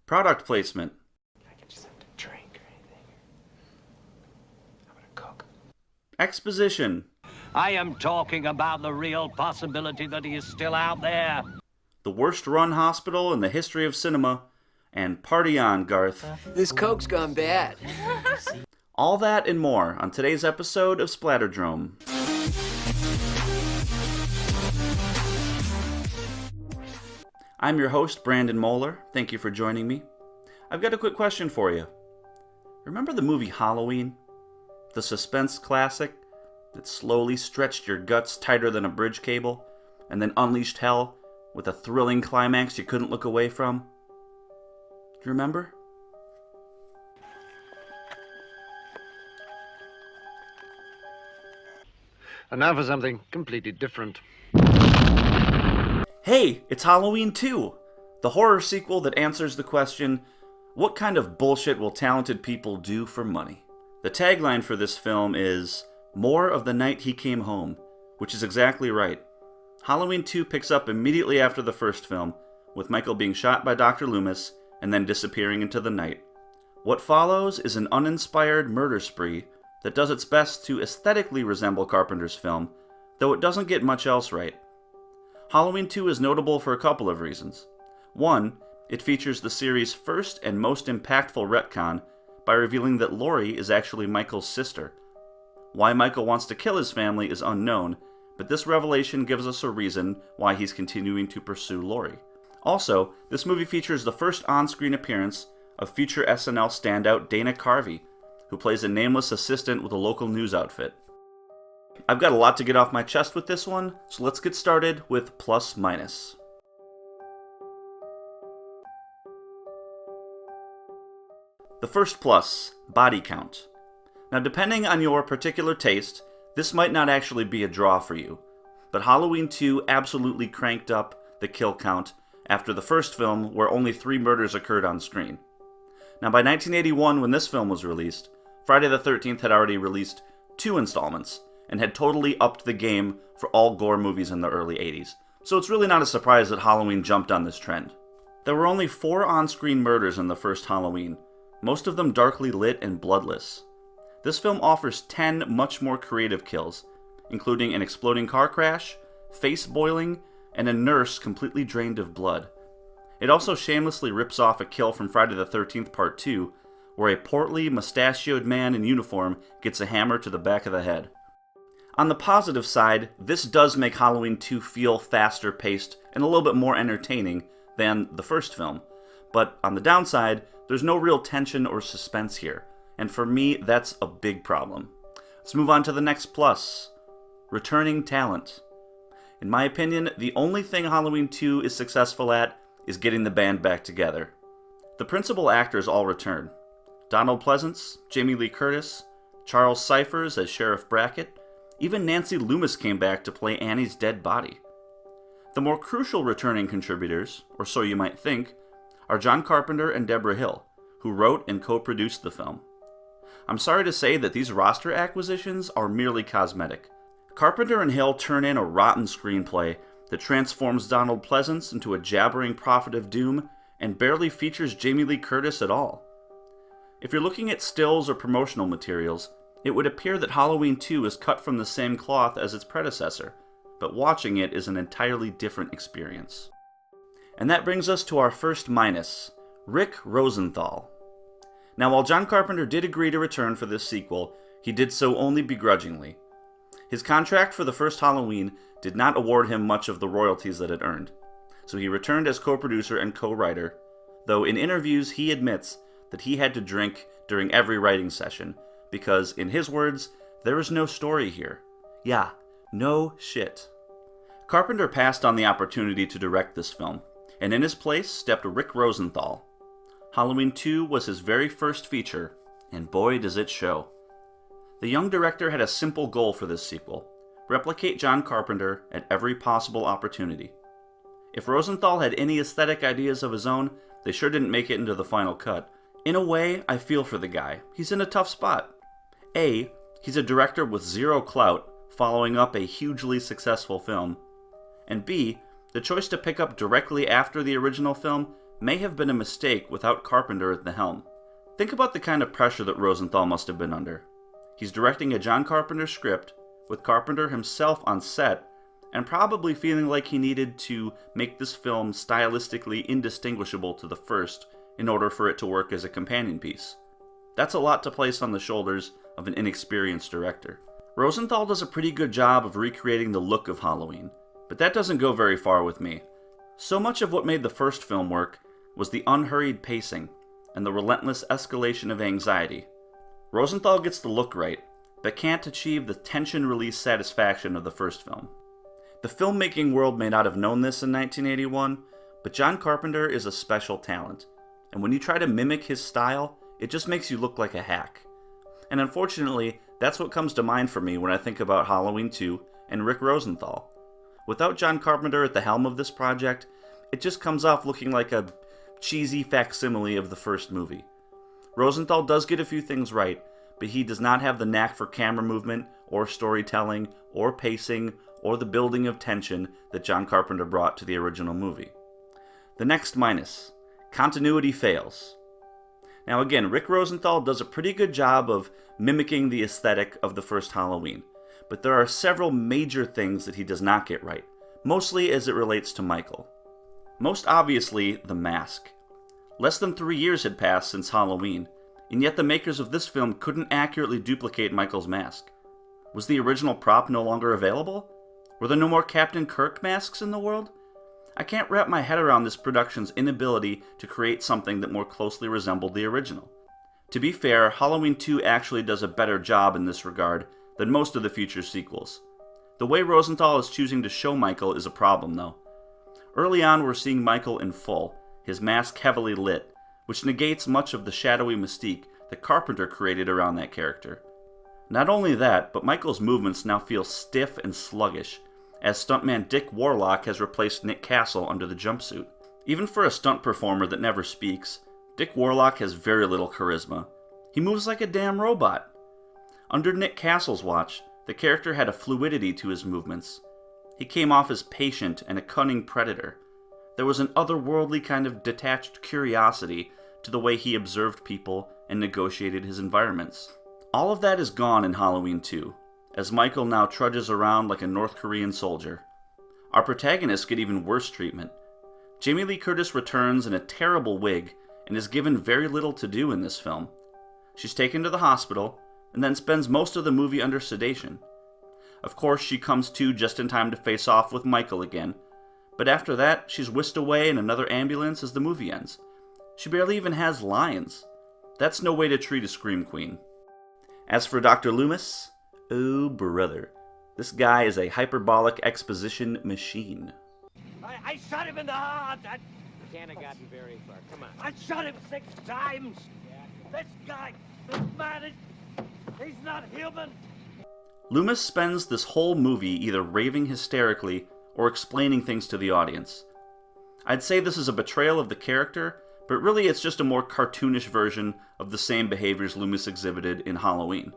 Product placement. I get you something to drink or anything. How about a Coke? Exposition. I am talking about the real possibility that he is still out there. The worst run hospital in the history of cinema. And party on, Garth. This Coke's gone bad. All that and more on today's episode of Splatterdrome. I'm your host, Brandon Moeller. Thank you for joining me. I've got a quick question for you. Remember the movie Halloween? The suspense classic that slowly stretched your guts tighter than a bridge cable and then unleashed hell with a thrilling climax you couldn't look away from? Do you remember? And now for something completely different. Hey, it's Halloween 2, the horror sequel that answers the question, what kind of bullshit will talented people do for money? The tagline for this film is, more of the night he came home, which is exactly right. Halloween 2 picks up immediately after the first film, with Michael being shot by Dr. Loomis and then disappearing into the night. What follows is an uninspired murder spree that does its best to aesthetically resemble Carpenter's film, though it doesn't get much else right. Halloween 2 is notable for a couple of reasons. One, it features the series' first and most impactful retcon by revealing that Laurie is actually Michael's sister. Why Michael wants to kill his family is unknown, but this revelation gives us a reason why he's continuing to pursue Laurie. Also, this movie features the first on-screen appearance of future SNL standout Dana Carvey, who plays a nameless assistant with a local news outfit. I've got a lot to get off my chest with this one, so let's get started with plus minus. The first plus, body count. Now, depending on your particular taste, this might not actually be a draw for you, but Halloween 2 absolutely cranked up the kill count after the first film, where only 3 murders occurred on screen. Now, by 1981, when this film was released, Friday the 13th had already released 2 installments, and had totally upped the game for all gore movies in the early 80s. So it's really not a surprise that Halloween jumped on this trend. There were only 4 on-screen murders in the first Halloween, most of them darkly lit and bloodless. This film offers 10 much more creative kills, including an exploding car crash, face boiling, and a nurse completely drained of blood. It also shamelessly rips off a kill from Friday the 13th Part 2, where a portly, mustachioed man in uniform gets a hammer to the back of the head. On the positive side, this does make Halloween 2 feel faster paced and a little bit more entertaining than the first film. But on the downside, there's no real tension or suspense here. And for me, that's a big problem. Let's move on to the next plus. Returning talent. In my opinion, the only thing Halloween 2 is successful at is getting the band back together. The principal actors all return. Donald Pleasance, Jamie Lee Curtis, Charles Cyphers as Sheriff Brackett, even Nancy Loomis came back to play Annie's dead body. The more crucial returning contributors, or so you might think, are John Carpenter and Deborah Hill, who wrote and co-produced the film. I'm sorry to say that these roster acquisitions are merely cosmetic. Carpenter and Hill turn in a rotten screenplay that transforms Donald Pleasance into a jabbering prophet of doom and barely features Jamie Lee Curtis at all. If you're looking at stills or promotional materials, it would appear that Halloween 2 is cut from the same cloth as its predecessor, but watching it is an entirely different experience. And that brings us to our first minus, Rick Rosenthal. Now, while John Carpenter did agree to return for this sequel, he did so only begrudgingly. His contract for the first Halloween did not award him much of the royalties that it earned, so he returned as co-producer and co-writer, though in interviews he admits that he had to drink during every writing session, because, in his words, there is no story here. Yeah, no shit. Carpenter passed on the opportunity to direct this film, and in his place stepped Rick Rosenthal. Halloween 2 was his very first feature, and boy does it show. The young director had a simple goal for this sequel: replicate John Carpenter at every possible opportunity. If Rosenthal had any aesthetic ideas of his own, they sure didn't make it into the final cut. In a way, I feel for the guy. He's in a tough spot. A, he's a director with zero clout, following up a hugely successful film. And B, the choice to pick up directly after the original film may have been a mistake without Carpenter at the helm. Think about the kind of pressure that Rosenthal must have been under. He's directing a John Carpenter script, with Carpenter himself on set, and probably feeling like he needed to make this film stylistically indistinguishable to the first in order for it to work as a companion piece. That's a lot to place on the shoulders of an inexperienced director. Rosenthal does a pretty good job of recreating the look of Halloween, but that doesn't go very far with me. So much of what made the first film work was the unhurried pacing and the relentless escalation of anxiety. Rosenthal gets the look right, but can't achieve the tension-release satisfaction of the first film. The filmmaking world may not have known this in 1981, but John Carpenter is a special talent, and when you try to mimic his style, it just makes you look like a hack. And unfortunately, that's what comes to mind for me when I think about Halloween 2 and Rick Rosenthal. Without John Carpenter at the helm of this project, it just comes off looking like a cheesy facsimile of the first movie. Rosenthal does get a few things right, but he does not have the knack for camera movement, or storytelling, or pacing, or the building of tension that John Carpenter brought to the original movie. The next minus: continuity fails. Now again, Rick Rosenthal does a pretty good job of mimicking the aesthetic of the first Halloween, but there are several major things that he does not get right, mostly as it relates to Michael. Most obviously, the mask. Less than 3 years had passed since Halloween, and yet the makers of this film couldn't accurately duplicate Michael's mask. Was the original prop no longer available? Were there no more Captain Kirk masks in the world? I can't wrap my head around this production's inability to create something that more closely resembled the original. To be fair, Halloween 2 actually does a better job in this regard than most of the future sequels. The way Rosenthal is choosing to show Michael is a problem, though. Early on, we're seeing Michael in full, his mask heavily lit, which negates much of the shadowy mystique that Carpenter created around that character. Not only that, but Michael's movements now feel stiff and sluggish, as stuntman Dick Warlock has replaced Nick Castle under the jumpsuit. Even for a stunt performer that never speaks, Dick Warlock has very little charisma. He moves like a damn robot. Under Nick Castle's watch, the character had a fluidity to his movements. He came off as patient and a cunning predator. There was an otherworldly kind of detached curiosity to the way he observed people and negotiated his environments. All of that is gone in Halloween 2, as Michael now trudges around like a North Korean soldier. Our protagonists get even worse treatment. Jamie Lee Curtis returns in a terrible wig and is given very little to do in this film. She's taken to the hospital and then spends most of the movie under sedation. Of course, she comes to just in time to face off with Michael again, but after that, she's whisked away in another ambulance as the movie ends. She barely even has lines. That's no way to treat a scream queen. As for Dr. Loomis, oh brother, this guy is a hyperbolic exposition machine. I shot him in the heart. Can't have gotten very far. Come on. I shot him 6 times. This guy, this man, he's not human. Loomis spends this whole movie either raving hysterically or explaining things to the audience. I'd say this is a betrayal of the character, but really it's just a more cartoonish version of the same behaviors Loomis exhibited in Halloween.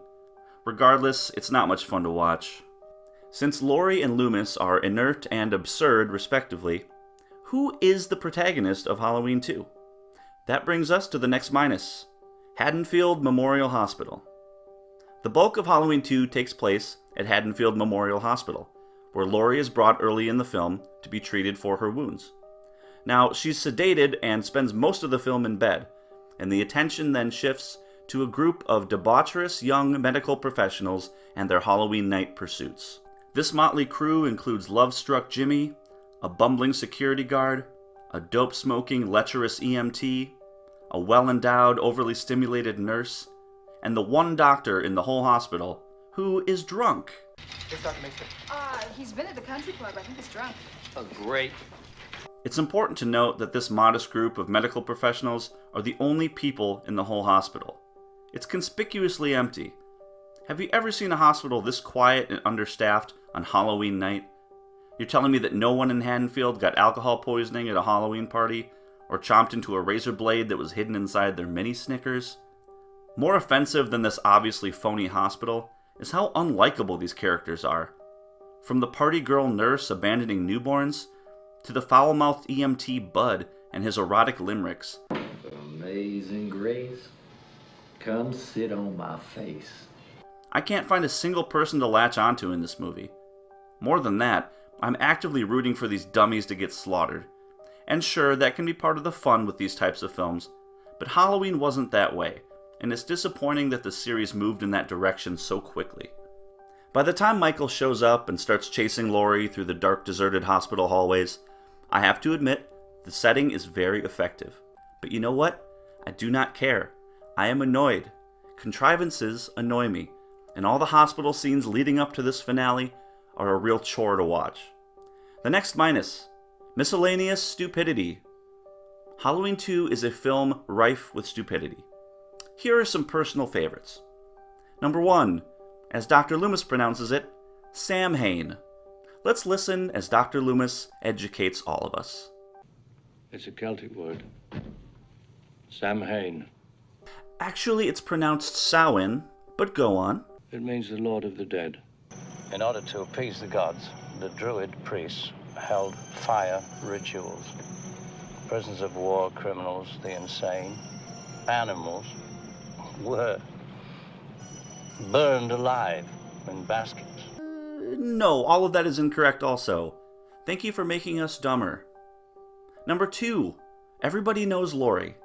Regardless, it's not much fun to watch. Since Laurie and Loomis are inert and absurd, respectively, who is the protagonist of Halloween 2? That brings us to the next minus: Haddonfield Memorial Hospital. The bulk of Halloween 2 takes place at Haddonfield Memorial Hospital, where Laurie is brought early in the film to be treated for her wounds. Now, she's sedated and spends most of the film in bed, and the attention then shifts to a group of debaucherous young medical professionals and their Halloween night pursuits. This motley crew includes love-struck Jimmy, a bumbling security guard, a dope-smoking, lecherous EMT, a well-endowed, overly stimulated nurse, and the one doctor in the whole hospital who is drunk. Where's Dr. Mason? He's been at the country club. I think he's drunk. Oh, great. It's important to note that this modest group of medical professionals are the only people in the whole hospital. It's conspicuously empty. Have you ever seen a hospital this quiet and understaffed on Halloween night? You're telling me that no one in Haddonfield got alcohol poisoning at a Halloween party, or chomped into a razor blade that was hidden inside their mini Snickers? More offensive than this obviously phony hospital is how unlikable these characters are. From the party girl nurse abandoning newborns, to the foul-mouthed EMT Bud and his erotic limericks. Amazing grace, come sit on my face. I can't find a single person to latch onto in this movie. More than that, I'm actively rooting for these dummies to get slaughtered. And sure, that can be part of the fun with these types of films, but Halloween wasn't that way, and it's disappointing that the series moved in that direction so quickly. By the time Michael shows up and starts chasing Laurie through the dark, deserted hospital hallways, I have to admit, the setting is very effective. But you know what? I do not care. I am annoyed. Contrivances annoy me, and all the hospital scenes leading up to this finale are a real chore to watch. The next minus, miscellaneous stupidity. Halloween 2 is a film rife with stupidity. Here are some personal favorites. Number 1, as Dr. Loomis pronounces it, Sam Hain. Let's listen as Dr. Loomis educates all of us. It's a Celtic word. Sam Hain. Actually, it's pronounced Samhain, but go on. It means the Lord of the Dead. In order to appease the gods, the Druid priests held fire rituals. Prisoners of war, criminals, the insane, animals were burned alive in baskets. No, all of that is incorrect also. Thank you for making us dumber. Number 2, everybody knows Laurie.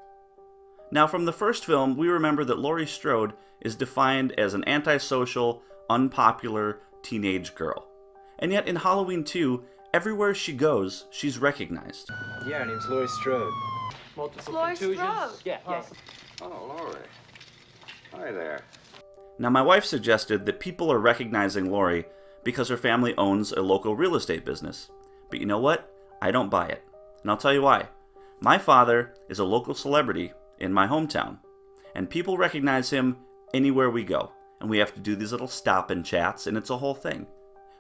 Now, from the first film, we remember that Laurie Strode is defined as an antisocial, unpopular teenage girl. And yet in Halloween 2, everywhere she goes, she's recognized. Yeah, her name's Laurie Strode. It's Laurie Strode. Yeah. Oh, Laurie. Hi there. Now, my wife suggested that people are recognizing Laurie because her family owns a local real estate business. But you know what? I don't buy it. And I'll tell you why. My father is a local celebrity in my hometown, and people recognize him anywhere we go. And we have to do these little stop-in chats, and it's a whole thing.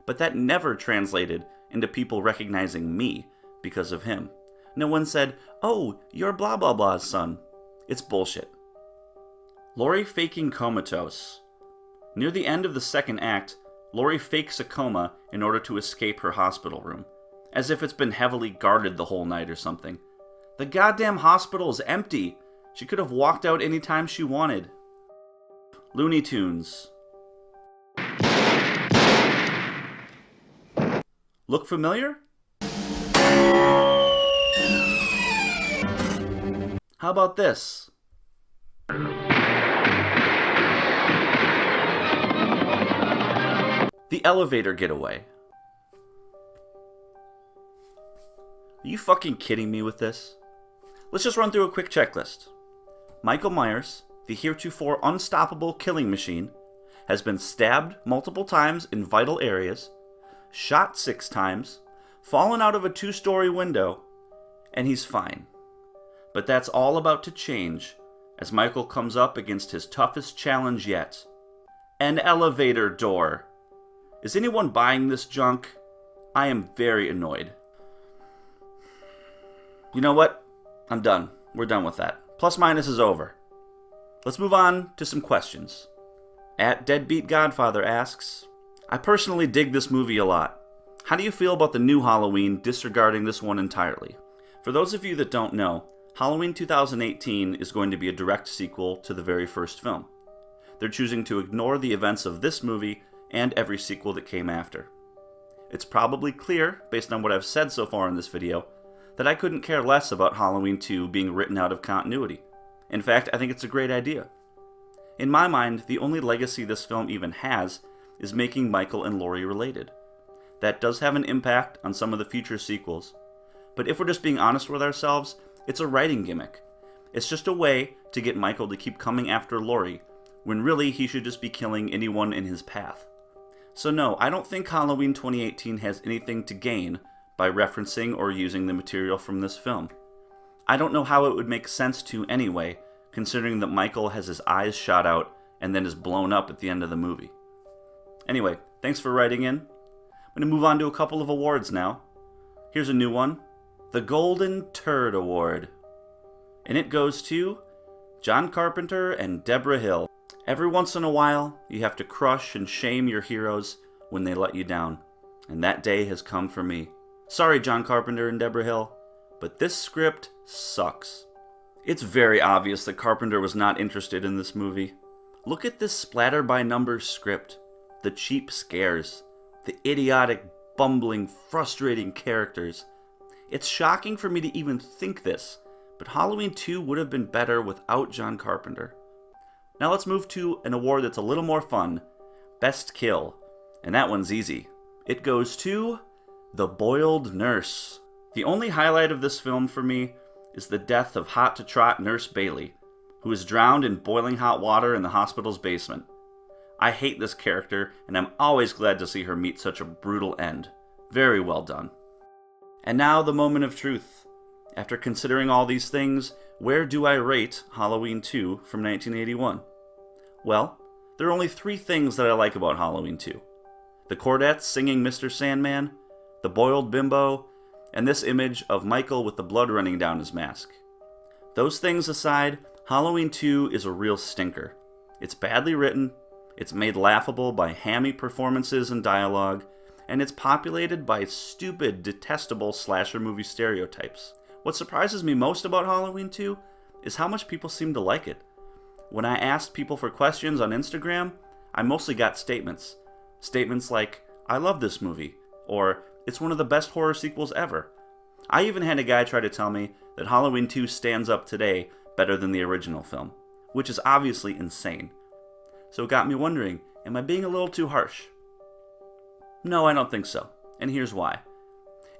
But that never translated into people recognizing me because of him. No one said, "Oh, you're blah blah blah's son." It's bullshit. Laurie faking comatose. Near the end of the second act, Laurie fakes a coma in order to escape her hospital room, as if it's been heavily guarded the whole night or something. The goddamn hospital is empty. She could have walked out anytime she wanted. Looney Tunes. Look familiar? How about this? The elevator getaway. Are you fucking kidding me with this? Let's just run through a quick checklist. Michael Myers, the heretofore unstoppable killing machine, has been stabbed multiple times in vital areas, shot 6 times, fallen out of a 2-story window, and he's fine. But that's all about to change as Michael comes up against his toughest challenge yet. An elevator door. Is anyone buying this junk? I am very annoyed. You know what? I'm done. We're done with that. Plus minus is over. Let's move on to some questions. At Deadbeat Godfather asks, I personally dig this movie a lot. How do you feel about the new Halloween disregarding this one entirely? For those of you that don't know, Halloween 2018 is going to be a direct sequel to the very first film. They're choosing to ignore the events of this movie and every sequel that came after. It's probably clear, based on what I've said so far in this video, that I couldn't care less about Halloween 2 being written out of continuity. In fact, I think it's a great idea. In my mind, the only legacy this film even has is making Michael and Laurie related. That does have an impact on some of the future sequels, but if we're just being honest with ourselves, it's a writing gimmick. It's just a way to get Michael to keep coming after Laurie, when really he should just be killing anyone in his path. So no, I don't think Halloween 2018 has anything to gain by referencing or using the material from this film. I don't know how it would make sense to anyway, considering that Michael has his eyes shot out and then is blown up at the end of the movie. Anyway, thanks for writing in. I'm going to move on to a couple of awards now. Here's a new one. The Golden Turd Award. And it goes to John Carpenter and Deborah Hill. Every once in a while, you have to crush and shame your heroes when they let you down. And that day has come for me. Sorry, John Carpenter and Deborah Hill, but this script sucks. It's very obvious that Carpenter was not interested in this movie. Look at this splatter by numbers script. The cheap scares. The idiotic, bumbling, frustrating characters. It's shocking for me to even think this, but Halloween 2 would have been better without John Carpenter. Now let's move to an award that's a little more fun. Best Kill. And that one's easy. It goes to The Boiled Nurse. The only highlight of this film for me is the death of hot-to-trot Nurse Bailey, who is drowned in boiling hot water in the hospital's basement. I hate this character, and I'm always glad to see her meet such a brutal end. Very well done. And now the moment of truth. After considering all these things, where do I rate Halloween 2 from 1981? Well, there are only 3 things that I like about Halloween 2. The Chordettes singing Mr. Sandman, the boiled bimbo, and this image of Michael with the blood running down his mask. Those things aside, Halloween 2 is a real stinker. It's badly written, it's made laughable by hammy performances and dialogue, and it's populated by stupid, detestable slasher movie stereotypes. What surprises me most about Halloween 2 is how much people seem to like it. When I asked people for questions on Instagram, I mostly got statements. Statements like, "I love this movie," or "It's one of the best horror sequels ever." I even had a guy try to tell me that Halloween 2 stands up today better than the original film, which is obviously insane. So it got me wondering, am I being a little too harsh? No, I don't think so, and here's why.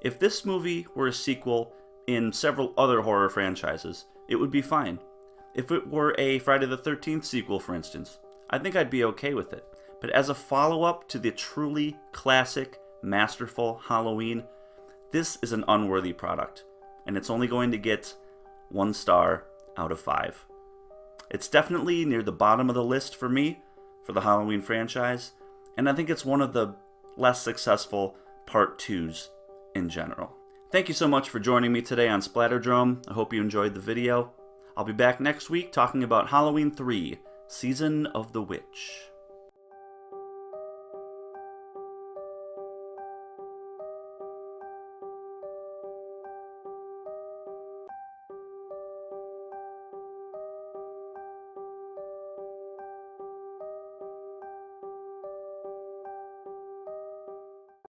If this movie were a sequel in several other horror franchises, it would be fine. If it were a Friday the 13th sequel, for instance, I think I'd be okay with it. But as a follow-up to the truly classic, masterful Halloween, this is an unworthy product, and it's only going to get 1 star out of 5. It's definitely near the bottom of the list for me, for the Halloween franchise, and I think it's one of the less successful Part 2s in general. Thank you so much for joining me today on Splatterdrome. I hope you enjoyed the video. I'll be back next week talking about Halloween 3, Season of the Witch.